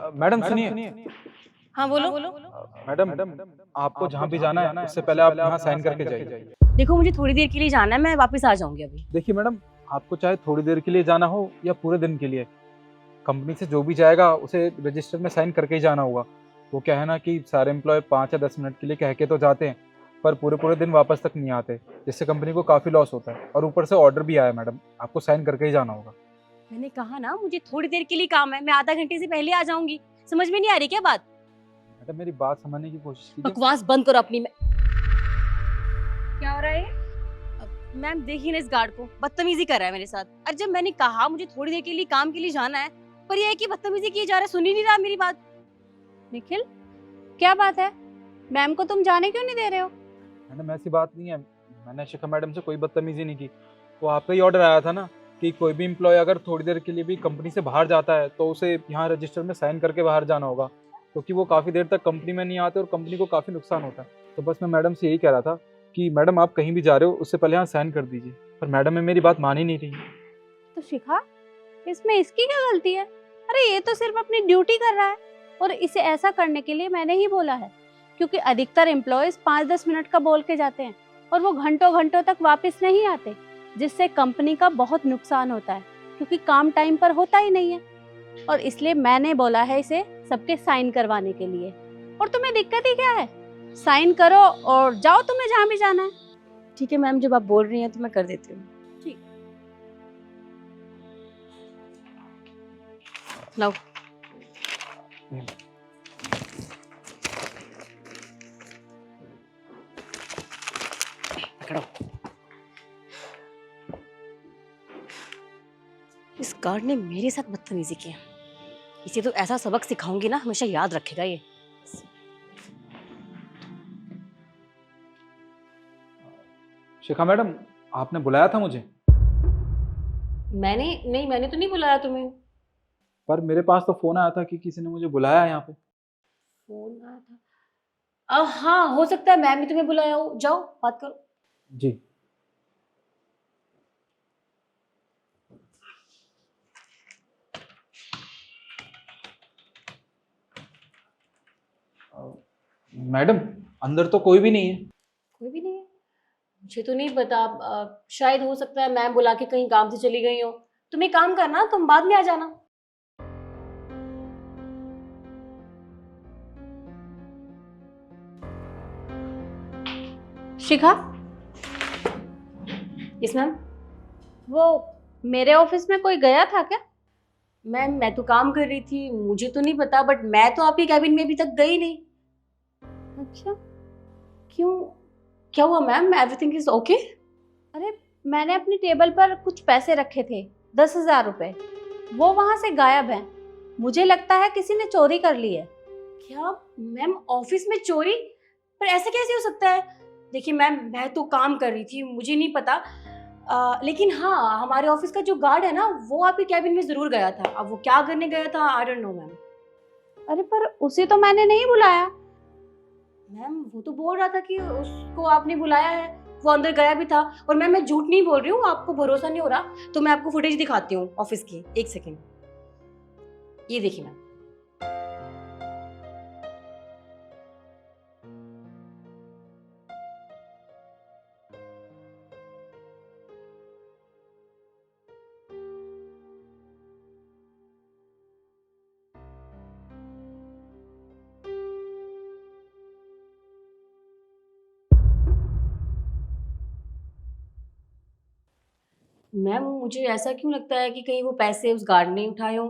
Madam सुनिए। हाँ बोलो। मैडम, आपको जहाँ भी जाना है उससे पहले आप यहाँ साइन करके जाइए। देखो मुझे थोड़ी देर के लिए जाना है, मैं वापस आ जाऊंगी अभी। देखिए मैडम, आपको चाहे थोड़ी देर के लिए जाना हो या पूरे दिन के लिए, कंपनी से जो भी जाएगा उसे रजिस्टर में साइन करके ही जाना होगा। वो क्या है ना कि सारे एम्प्लॉय 5 या 10 मिनट के लिए कह के तो जाते हैं, पर पूरे पूरे दिन वापस तक नहीं आते, जिससे कंपनी को काफ़ी लॉस होता है। और ऊपर से ऑर्डर भी आया मैडम, आपको साइन करके ही जाना होगा। मैंने कहा ना मुझे थोड़ी देर के लिए काम है, मैं आधा घंटे से पहले आ जाऊंगी। समझ में नहीं आ रही क्या बात? मैडम मेरी बात समझने की कोशिश कीजिए। बकवास बंद करो अपनी। क्या हो रहा है? मैम देखिए ना इस गार्ड को, बदतमीजी कर रहा है मेरे साथ। और जब मैंने कहा मुझे थोड़ी देर के लिए काम के लिए जाना है, पर यह है कि बदतमीजी की जा रहा है, सुन ही नहीं रहा मेरी बात। निखिल, क्या बात है? मैम को तुम जाने क्यों नहीं दे रहे हो? मैडम ऐसी बात नहीं है, मैंने शिखा मैडम से कोई बदतमीजी नहीं की। वो आपका ही ऑर्डर आया था ना कि कोई भी एम्प्लॉय अगर थोड़ी देर के लिए भी कंपनी से बाहर जाता है तो उसे यहाँ रजिस्टर में साइन करके बाहर जाना होगा, क्योंकि वो काफ़ी देर तक कंपनी में नहीं आते और कंपनी को काफ़ी नुकसान होता है। तो बस मैं मैडम से यही कह रहा था कि मैडम आप कहीं भी जा रहे हो उससे पहले यहाँ साइन कर दीजिए, पर मैडम ने मेरी बात मान ही नहीं रही। तो शिखा, इसमें इसकी क्या गलती है? अरे ये तो सिर्फ अपनी ड्यूटी कर रहा है, और इसे ऐसा करने के लिए मैंने ही बोला है, क्योंकि अधिकतर एम्प्लॉयज 5-10 मिनट का बोल के जाते हैं और वो घंटों घंटों तक वापस नहीं आते, जिससे कंपनी का बहुत नुकसान होता है, क्योंकि काम टाइम पर होता ही नहीं है। और इसलिए मैंने बोला है इसे सबके साइन करवाने के लिए। और तुम्हें दिक्कत ही क्या है? साइन करो और जाओ, तुम्हें जहाँ भी जाना है। ठीक है मैम, जब आप बोल रही हैं तो मैं कर देती हूँ। ठीक। लाओ। पकड़ो। इस गार्ड ने मेरे साथ बदतमीजी की। इसे तो ऐसा सबक सिखाऊंगी ना, हमेशा याद रखेगा ये। शिखा मैडम, आपने बुलाया था मुझे? मैंने तो नहीं बुलाया तुम्हें। पर मेरे पास तो फ़ोन आया था कि किसी ने मुझे बुलाया है यहाँ पे। फोन आया था। हाँ हो सकता है मैम भी तुम्हें बुलाया हो, जाओ बात करो। जी। मैडम, अंदर तो कोई भी नहीं है। कोई भी नहीं है? मुझे तो नहीं पता। शायद हो सकता है मैम बुला के कहीं काम से चली गई हो। तुम एक काम करना, तुम बाद में आ जाना। शिखा, यस मैम। वो मेरे ऑफिस में कोई गया था क्या? मैम मैं तो काम कर रही थी, मुझे तो नहीं पता, बट मैं तो आपके कैबिन में अभी तक गई नहीं। अच्छा, क्यों, क्या हुआ मैम? Everything is okay? अरे मैंने अपनी टेबल पर कुछ पैसे रखे थे, 10,000 रुपए। वो वहां से गायब हैं। मुझे लगता है किसी ने चोरी कर ली है। क्या मैम, ऑफिस में चोरी? पर ऐसे कैसे हो सकता है? देखिए मैम, मैं तो काम कर रही थी, मुझे नहीं पता। लेकिन हाँ, हमारे ऑफिस का जो गार्ड है ना, वो आपके कैबिन में जरूर गया था। अब वो क्या करने गया था, आई डोंट नो मैम। अरे पर उसे तो मैंने नहीं बुलाया। मैम वो तो बोल रहा था कि उसको आपने बुलाया है, वो अंदर गया भी था। और मैम मैं झूठ नहीं बोल रही हूँ, आपको भरोसा नहीं हो रहा तो मैं आपको फुटेज दिखाती हूँ ऑफिस की। एक सेकेंड, ये देखिए मैम। मैम मुझे ऐसा क्यों लगता है कि कहीं वो पैसे उस गार्ड ने उठाए हो।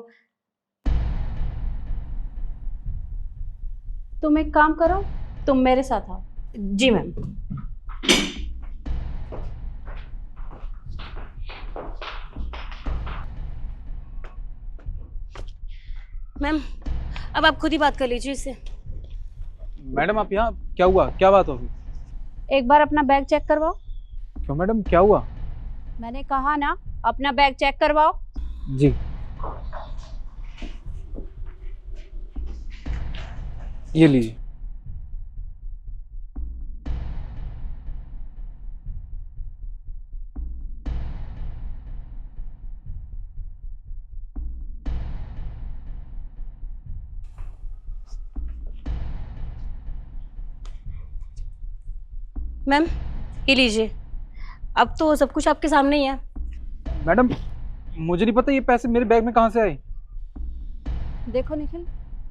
तुम एक काम करो, तुम मेरे साथ आओ। जी मैम। मैम अब आप खुद ही बात कर लीजिए इससे। मैडम आप यहाँ, क्या हुआ, क्या बात होगी? एक बार अपना बैग चेक करवाओ। क्यों मैडम, क्या हुआ? मैंने कहा ना, अपना बैग चेक करवाओ। जी, ये लीजिए। मैम ये लीजिए, अब तो सब कुछ आपके सामने ही है। मैडम मुझे नहीं पता ये पैसे मेरे बैग में कहाँ से आए। देखो निखिल,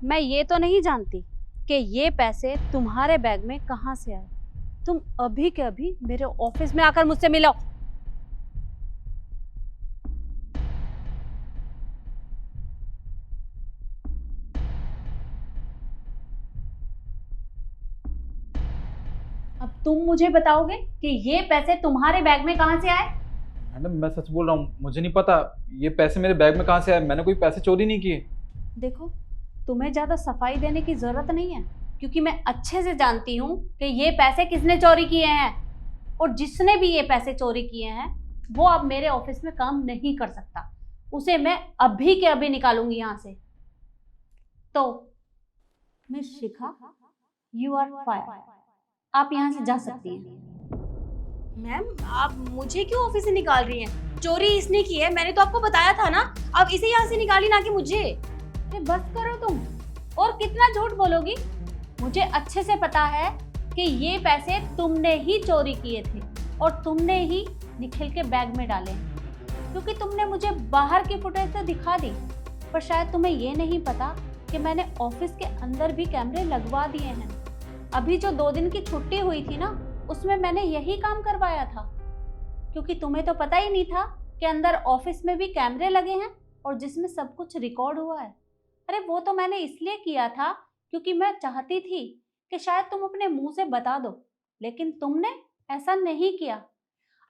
मैं ये तो नहीं जानती कि ये पैसे तुम्हारे बैग में कहाँ से आए। तुम अभी के अभी मेरे ऑफिस में आकर मुझसे मिलो। अब तुम मुझे बताओगे कि ये पैसे तुम्हारे बैग में कहाँ से आए? मैडम मैं सच बोल रहा हूँ, मुझे नहीं पता ये पैसे मेरे बैग में कहाँ से आए। मैंने कोई पैसे चोरी नहीं किए। देखो, तुम्हें ज्यादा सफाई देने की जरूरत नहीं है, क्योंकि मैं अच्छे से जानती हूँ कि ये पैसे किसने चोरी किए हैं। और जिसने भी ये पैसे चोरी किए हैं वो अब मेरे ऑफिस में काम नहीं कर सकता। उसे मैं अभी के अभी निकालूंगी यहाँ से। तो miss Shikha, you are fire. आप यहाँ से जा सकती हैं। मैम आप मुझे क्यों ऑफिस से निकाल रही हैं? चोरी इसने की है, मैंने तो आपको बताया था ना। अब इसे यहाँ से निकाली, ना कि मुझे। अरे बस करो तुम, और कितना झूठ बोलोगी? मुझे अच्छे से पता है कि ये पैसे तुमने ही चोरी किए थे और तुमने ही निखिल के बैग में डाले हैं, क्योंकि तुमने मुझे बाहर की फुटेज तो दिखा दी, पर शायद तुम्हें ये नहीं पता कि मैंने ऑफिस के अंदर भी कैमरे लगवा दिए हैं। अभी जो 2 दिन की छुट्टी हुई थी ना, उसमें मैंने यही काम करवाया था, क्योंकि तुम्हें तो पता ही नहीं था कि अंदर ऑफिस में भी कैमरे लगे हैं और जिसमें सब कुछ रिकॉर्ड हुआ है। अरे वो तो मैंने इसलिए किया था क्योंकि मैं चाहती थी कि शायद तुम अपने मुंह से बता दो, लेकिन तुमने ऐसा नहीं किया।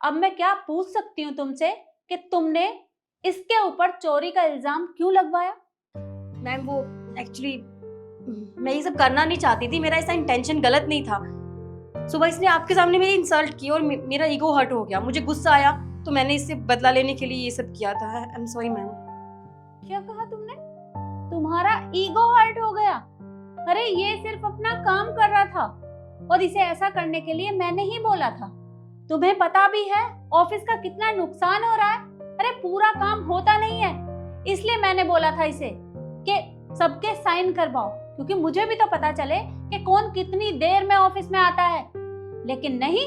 अब मैं क्या पूछ सकती हूँ तुमसे कि तुमने इसके ऊपर चोरी का इल्जाम क्यों लगवाया? मैम वो एक्चुअली मैं ये सब करना नहीं चाहती थी, मेरा ऐसा इंटेंशन गलत नहीं था। सुबह इसने आपके सामने मेरी इंसल्ट की और मेरा ईगो हर्ट हो गया, मुझे गुस्सा आया, तो मैंने इससे बदला लेने के लिए ये सब किया था। I am sorry ma'am. क्या कहा तुमने? तुम्हारा ईगो हर्ट हो गया? अरे ये सिर्फ अपना काम कर रहा था और इसे ऐसा करने के लिए मैंने ही बोला था। तुम्हें पता भी है ऑफिस का कितना नुकसान हो रहा है। अरे पूरा काम होता नहीं है, इसलिए मैंने बोला था इसे कि सबके साइन करवाओ, क्योंकि मुझे भी तो पता चले कि कौन कितनी देर में ऑफिस में आता है। लेकिन नहीं,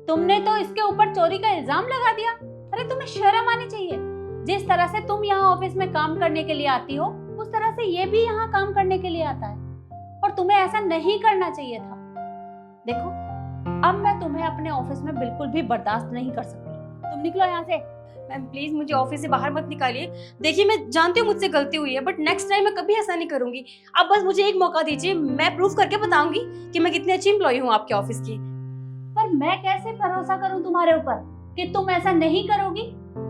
तुमने तो इसके ऊपर चोरी का इल्जाम लगा दिया। अरे तुम्हें शर्म आनी चाहिए। जिस तरह से तुम यहाँ ऑफिस में काम करने के लिए आती हो, उस तरह से ये भी यहाँ काम करने के लिए आता है, और तुम्हें ऐसा नहीं करना चाहिए था। देखो, अब मैं तुम्हें अपने ऑफिस में बिल्कुल भी बर्दाश्त नहीं कर सकती। तुम निकलो यहाँ से। मैम प्लीज मुझे ऑफिस से बाहर मत निकालिए। देखिए मैं जानती हूँ मुझसे गलती हुई है, बट नेक्स्ट टाइम मैं कभी ऐसा नहीं करूंगी। आप बस मुझे एक मौका दीजिए, मैं प्रूफ करके बताऊंगी कि मैं कितनी अच्छी एम्प्लॉय हूँ आपके ऑफिस की। पर मैं कैसे भरोसा करूं तुम्हारे ऊपर कि तुम ऐसा नहीं करोगी?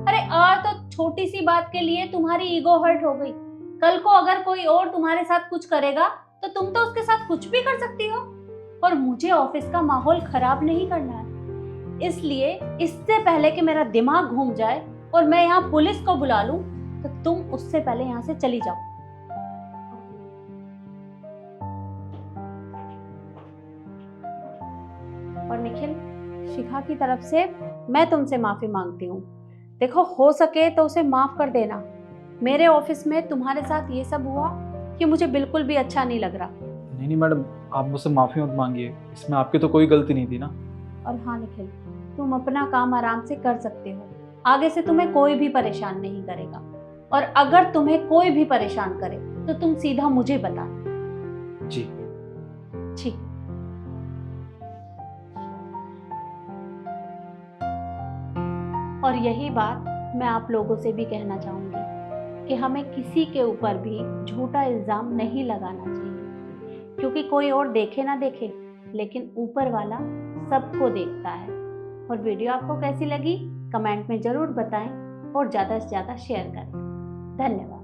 अरे आज तो छोटी सी बात के लिए तुम्हारी ईगो हर्ट हो गई, कल को अगर कोई और तुम्हारे साथ कुछ करेगा तो तुम तो उसके साथ कुछ भी कर सकती हो। और मुझे ऑफिस का माहौल खराब नहीं करना है, इसलिए इससे पहले कि मेरा दिमाग घूम जाए और मैं यहाँ पुलिस को बुला लूं, तो तुम उससे पहले यहाँ से चली जाओ। और निखिल, शिखा की तरफ से मैं तुमसे माफी मांगती हूँ। देखो, हो सके तो उसे माफ कर देना। मेरे ऑफिस में तुम्हारे साथ ये सब हुआ कि मुझे बिल्कुल भी अच्छा नहीं लग रहा। नहीं मैडम, आप मुझसे माफ़ी मत मांगिए, इसमें आपकी तो कोई गलती नहीं थी ना। और हाँ निखिल, तुम अपना काम आराम से कर सकते हो। आगे से तुम्हें कोई भी परेशान नहीं करेगा, और अगर तुम्हें कोई भी परेशान करे तो तुम सीधा मुझे बता। जी ठीक। और यही बात मैं आप लोगों से भी कहना चाहूंगी कि हमें किसी के ऊपर भी झूठा इल्जाम नहीं लगाना चाहिए, क्योंकि कोई और देखे ना देखे, लेकिन ऊपर वाला सबको देखता है। और वीडियो आपको कैसी लगी कमेंट में जरूर बताएं और ज़्यादा से ज़्यादा शेयर करें। धन्यवाद।